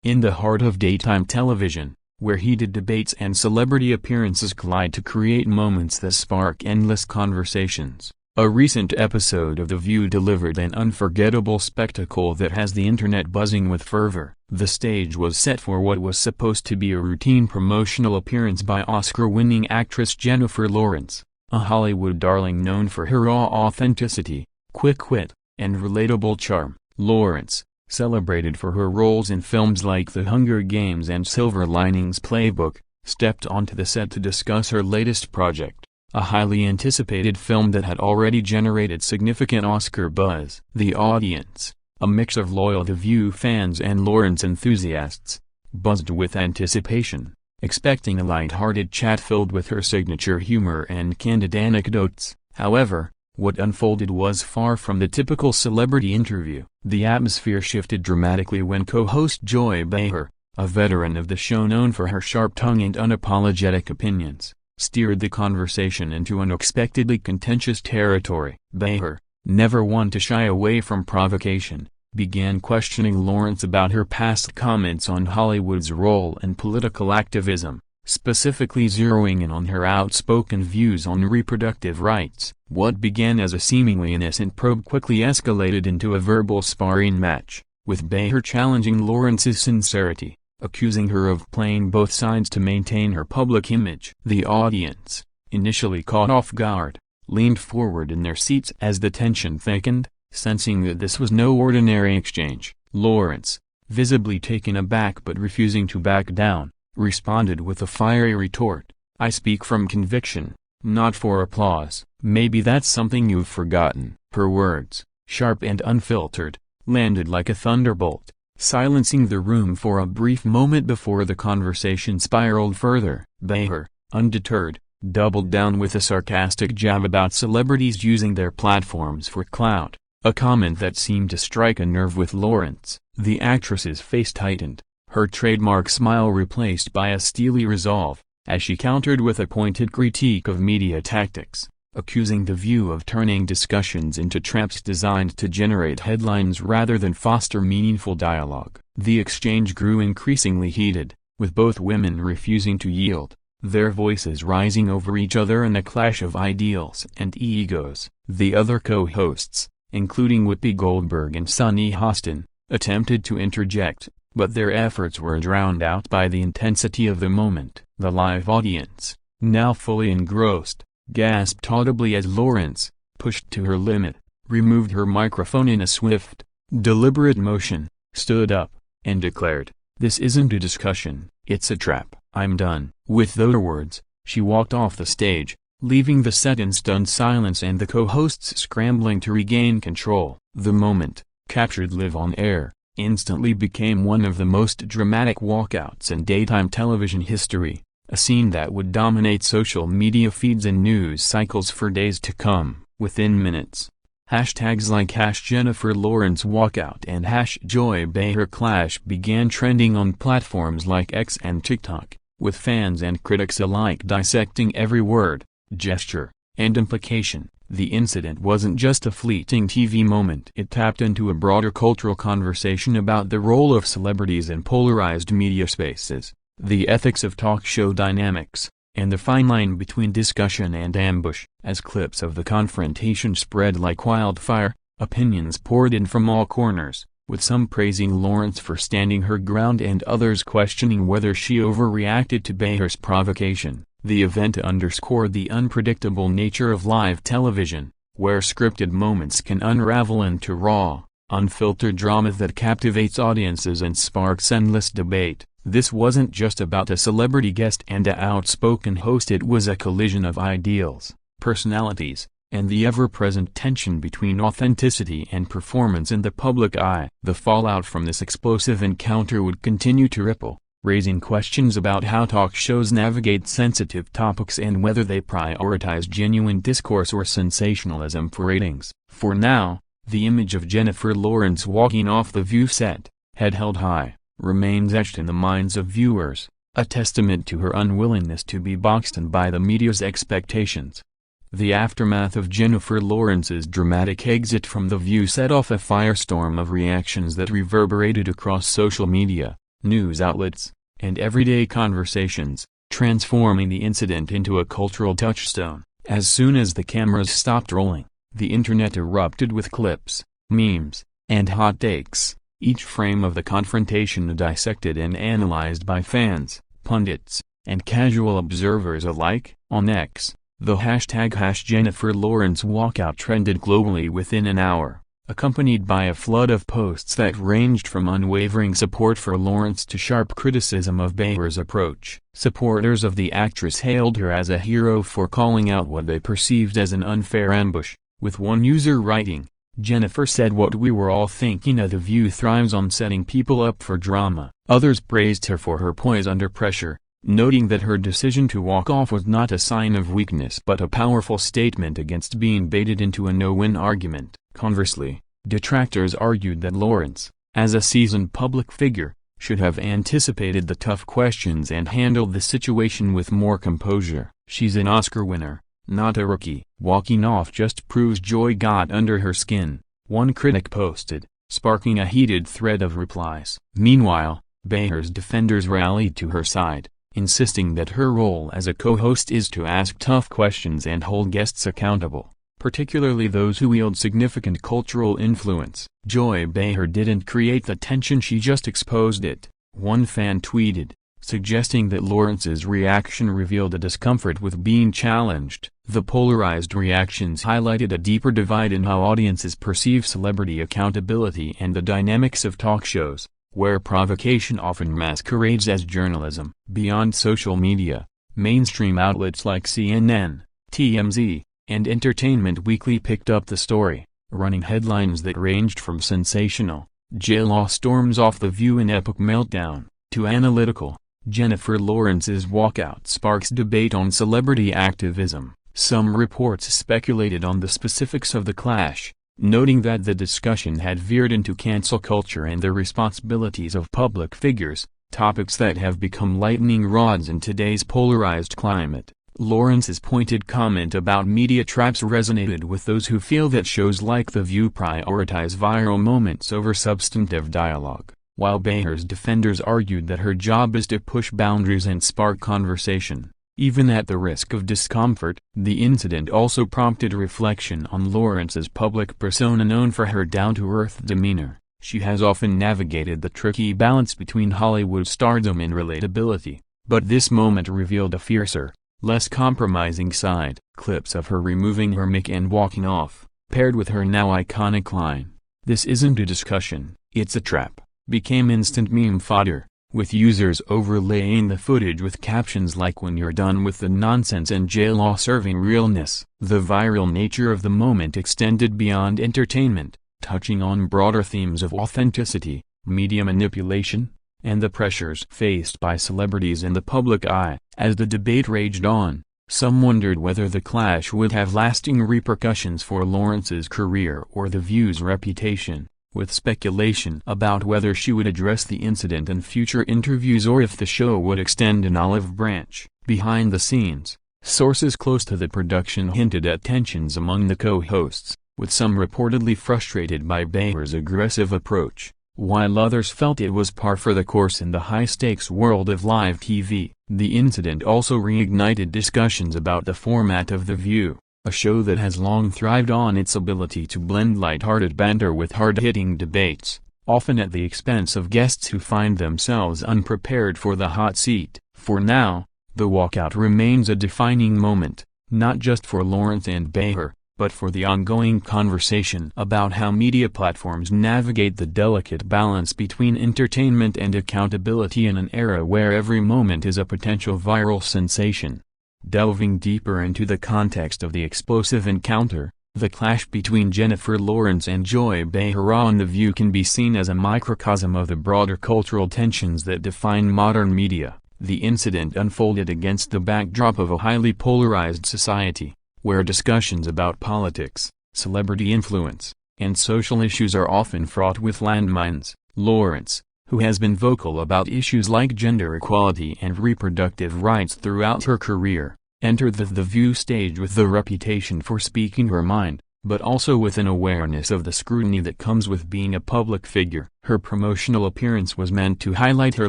In the heart of daytime television, where heated debates and celebrity appearances collide to create moments that spark endless conversations, a recent episode of The View delivered an unforgettable spectacle that has the internet buzzing with fervor. The stage was set for what was supposed to be a routine promotional appearance by Oscar-winning actress Jennifer Lawrence, a Hollywood darling known for her raw authenticity, quick wit, and relatable charm. Lawrence, celebrated for her roles in films like The Hunger Games and Silver Linings Playbook, stepped onto the set to discuss her latest project, a highly anticipated film that had already generated significant Oscar buzz. The audience, a mix of loyal The View fans and Lawrence enthusiasts, buzzed with anticipation, expecting a light-hearted chat filled with her signature humor and candid anecdotes. However, what unfolded was far from the typical celebrity interview. The atmosphere shifted dramatically when co-host Joy Behar, a veteran of the show known for her sharp tongue and unapologetic opinions, steered the conversation into unexpectedly contentious territory. Behar, never one to shy away from provocation, began questioning Lawrence about her past comments on Hollywood's role in political activism, specifically zeroing in on her outspoken views on reproductive rights. What began as a seemingly innocent probe quickly escalated into a verbal sparring match, with Behar challenging Lawrence's sincerity, accusing her of playing both sides to maintain her public image. The audience, initially caught off guard, leaned forward in their seats as the tension thickened, sensing that this was no ordinary exchange. Lawrence, visibly taken aback but refusing to back down, responded with a fiery retort, "I speak from conviction, not for applause." "Maybe that's something you've forgotten." Her words, sharp and unfiltered, landed like a thunderbolt, silencing the room for a brief moment before the conversation spiraled further. Behar, undeterred, doubled down with a sarcastic jab about celebrities using their platforms for clout, a comment that seemed to strike a nerve with Lawrence. The actress's face tightened, her trademark smile replaced by a steely resolve, as she countered with a pointed critique of media tactics, accusing The View of turning discussions into traps designed to generate headlines rather than foster meaningful dialogue. The exchange grew increasingly heated, with both women refusing to yield, their voices rising over each other in a clash of ideals and egos. The other co-hosts, including Whoopi Goldberg and Sunny Hostin, attempted to interject, but their efforts were drowned out by the intensity of the moment. The live audience, now fully engrossed, gasped audibly as Lawrence, pushed to her limit, removed her microphone in a swift, deliberate motion, stood up, and declared, "This isn't a discussion, it's a trap. I'm done." With those words, she walked off the stage, leaving the set in stunned silence and the co-hosts scrambling to regain control. The moment, captured live on air, instantly became one of the most dramatic walkouts in daytime television history, a scene that would dominate social media feeds and news cycles for days to come. Within minutes, hashtags like #JenniferLawrenceWalkout and #JoyBeharClash began trending on platforms like X and TikTok, with fans and critics alike dissecting every word, gesture, and implication. The incident wasn't just a fleeting TV moment. It tapped into a broader cultural conversation about the role of celebrities in polarized media spaces, the ethics of talk show dynamics, and the fine line between discussion and ambush. As clips of the confrontation spread like wildfire, opinions poured in from all corners, with some praising Lawrence for standing her ground and others questioning whether she overreacted to Behar's provocation. The event underscored the unpredictable nature of live television, where scripted moments can unravel into raw, unfiltered drama that captivates audiences and sparks endless debate. This wasn't just about a celebrity guest and an outspoken host. It was a collision of ideals, personalities, and the ever-present tension between authenticity and performance in the public eye. The fallout from this explosive encounter would continue to ripple, raising questions about how talk shows navigate sensitive topics and whether they prioritize genuine discourse or sensationalism for ratings. For now, the image of Jennifer Lawrence walking off the View set, head held high, remains etched in the minds of viewers, a testament to her unwillingness to be boxed in by the media's expectations. The aftermath of Jennifer Lawrence's dramatic exit from the View set off a firestorm of reactions that reverberated across social media, news outlets, and everyday conversations, transforming the incident into a cultural touchstone. As soon as the cameras stopped rolling, the internet erupted with clips, memes, and hot takes, each frame of the confrontation dissected and analyzed by fans, pundits, and casual observers alike. On X, the hashtag #JenniferLawrenceWalkout trended globally within an hour, accompanied by a flood of posts that ranged from unwavering support for Lawrence to sharp criticism of Behar's approach. Supporters of the actress hailed her as a hero for calling out what they perceived as an unfair ambush, with one user writing, "Jennifer said what we were all thinking. The View thrives on setting people up for drama." Others praised her for her poise under pressure, noting that her decision to walk off was not a sign of weakness but a powerful statement against being baited into a no-win argument. Conversely, detractors argued that Lawrence, as a seasoned public figure, should have anticipated the tough questions and handled the situation with more composure. "She's an Oscar winner, not a rookie. Walking off just proves Joy got under her skin," one critic posted, sparking a heated thread of replies. Meanwhile, Behar's defenders rallied to her side, insisting that her role as a co-host is to ask tough questions and hold guests accountable, particularly those who wield significant cultural influence. "Joy Behar didn't create the tension, she just exposed it," one fan tweeted, suggesting that Lawrence's reaction revealed a discomfort with being challenged. The polarized reactions highlighted a deeper divide in how audiences perceive celebrity accountability and the dynamics of talk shows, where provocation often masquerades as journalism. Beyond social media, mainstream outlets like CNN, TMZ, and Entertainment Weekly picked up the story, running headlines that ranged from sensational, "J-Law storms off The View in epic meltdown," to analytical, "Jennifer Lawrence's walkout sparks debate on celebrity activism." Some reports speculated on the specifics of the clash, noting that the discussion had veered into cancel culture and the responsibilities of public figures, topics that have become lightning rods in today's polarized climate. Lawrence's pointed comment about media traps resonated with those who feel that shows like The View prioritize viral moments over substantive dialogue, while Behar's defenders argued that her job is to push boundaries and spark conversation, even at the risk of discomfort. The incident also prompted reflection on Lawrence's public persona. Known for her down-to-earth demeanor, she has often navigated the tricky balance between Hollywood stardom and relatability, but this moment revealed a fiercer, less compromising side. Clips of her removing her mic and walking off, paired with her now iconic line, "This isn't a discussion, it's a trap," became instant meme fodder, with users overlaying the footage with captions like "When you're done with the nonsense" and "J-Law serving realness." The viral nature of the moment extended beyond entertainment, touching on broader themes of authenticity, media manipulation, and the pressures faced by celebrities in the public eye. As the debate raged on, some wondered whether the clash would have lasting repercussions for Lawrence's career or The View's reputation, with speculation about whether she would address the incident in future interviews or if the show would extend an olive branch. Behind the scenes, sources close to the production hinted at tensions among the co-hosts, with some reportedly frustrated by Behar's aggressive approach, while others felt it was par for the course in the high-stakes world of live TV. The incident also reignited discussions about the format of The View, a show that has long thrived on its ability to blend lighthearted banter with hard-hitting debates, often at the expense of guests who find themselves unprepared for the hot seat. For now, the walkout remains a defining moment, not just for Lawrence and Behar, but for the ongoing conversation about how media platforms navigate the delicate balance between entertainment and accountability in an era where every moment is a potential viral sensation. Delving deeper into the context of the explosive encounter, the clash between Jennifer Lawrence and Joy Behar on The View can be seen as a microcosm of the broader cultural tensions that define modern media. The incident unfolded against the backdrop of a highly polarized society, where discussions about politics, celebrity influence, and social issues are often fraught with landmines. Lawrence, who has been vocal about issues like gender equality and reproductive rights throughout her career, entered the View stage with the reputation for speaking her mind, but also with an awareness of the scrutiny that comes with being a public figure. Her promotional appearance was meant to highlight her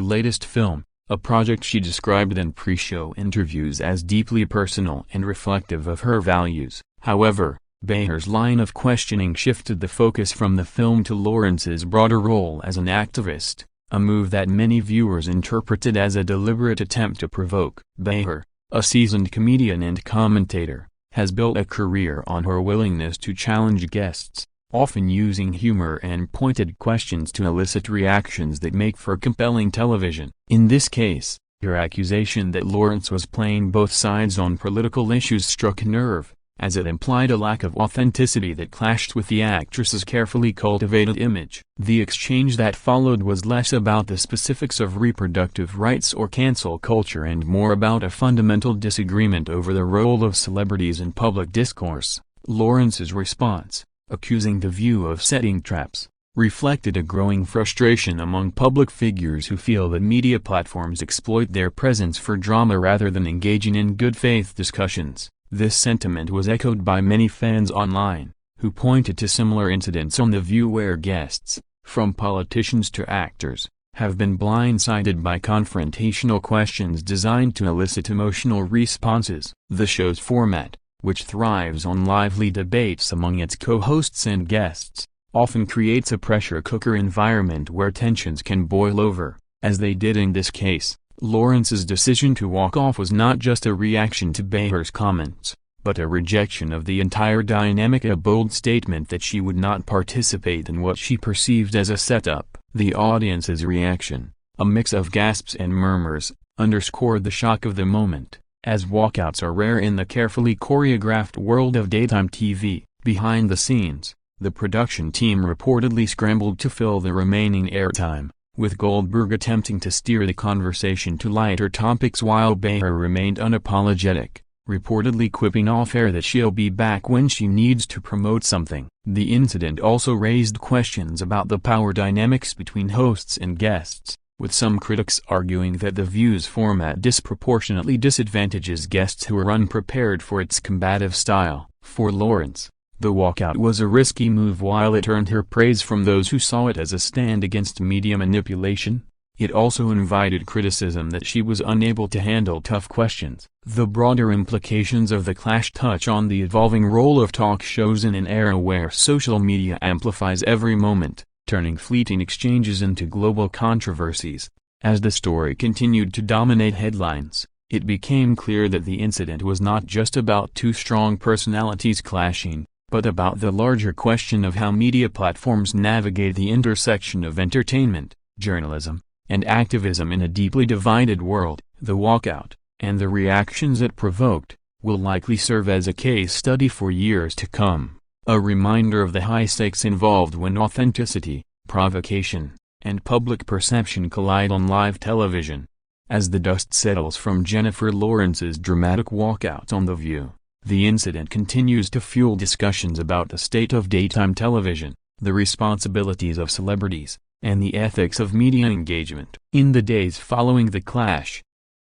latest film, a project she described in pre-show interviews as deeply personal and reflective of her values. However, Behar's line of questioning shifted the focus from the film to Lawrence's broader role as an activist, a move that many viewers interpreted as a deliberate attempt to provoke. Behar, a seasoned comedian and commentator, has built a career on her willingness to challenge guests, often using humor and pointed questions to elicit reactions that make for compelling television. In this case, her accusation that Lawrence was playing both sides on political issues struck a nerve, as it implied a lack of authenticity that clashed with the actress's carefully cultivated image. The exchange that followed was less about the specifics of reproductive rights or cancel culture and more about a fundamental disagreement over the role of celebrities in public discourse. Lawrence's response, accusing The View of setting traps, reflected a growing frustration among public figures who feel that media platforms exploit their presence for drama rather than engaging in good faith discussions. This sentiment was echoed by many fans online, who pointed to similar incidents on The View where guests, from politicians to actors, have been blindsided by confrontational questions designed to elicit emotional responses. The show's format, which thrives on lively debates among its co-hosts and guests, often creates a pressure cooker environment where tensions can boil over, as they did in this case. Lawrence's decision to walk off was not just a reaction to Behar's comments, but a rejection of the entire dynamic, a bold statement that she would not participate in what she perceived as a setup. The audience's reaction, a mix of gasps and murmurs, underscored the shock of the moment. As walkouts are rare in the carefully choreographed world of daytime TV, behind the scenes, the production team reportedly scrambled to fill the remaining airtime, with Goldberg attempting to steer the conversation to lighter topics while Behar remained unapologetic, reportedly quipping off-air that she'll be back when she needs to promote something. The incident also raised questions about the power dynamics between hosts and guests, with some critics arguing that The View's format disproportionately disadvantages guests who are unprepared for its combative style. For Lawrence, the walkout was a risky move. While it earned her praise from those who saw it as a stand against media manipulation, it also invited criticism that she was unable to handle tough questions. The broader implications of the clash touch on the evolving role of talk shows in an era where social media amplifies every moment, turning fleeting exchanges into global controversies. As the story continued to dominate headlines, it became clear that the incident was not just about two strong personalities clashing, but about the larger question of how media platforms navigate the intersection of entertainment, journalism, and activism in a deeply divided world. The walkout, and the reactions it provoked, will likely serve as a case study for years to come, a reminder of the high stakes involved when authenticity, provocation, and public perception collide on live television. As the dust settles from Jennifer Lawrence's dramatic walkout on The View, the incident continues to fuel discussions about the state of daytime television, the responsibilities of celebrities, and the ethics of media engagement. In the days following the clash,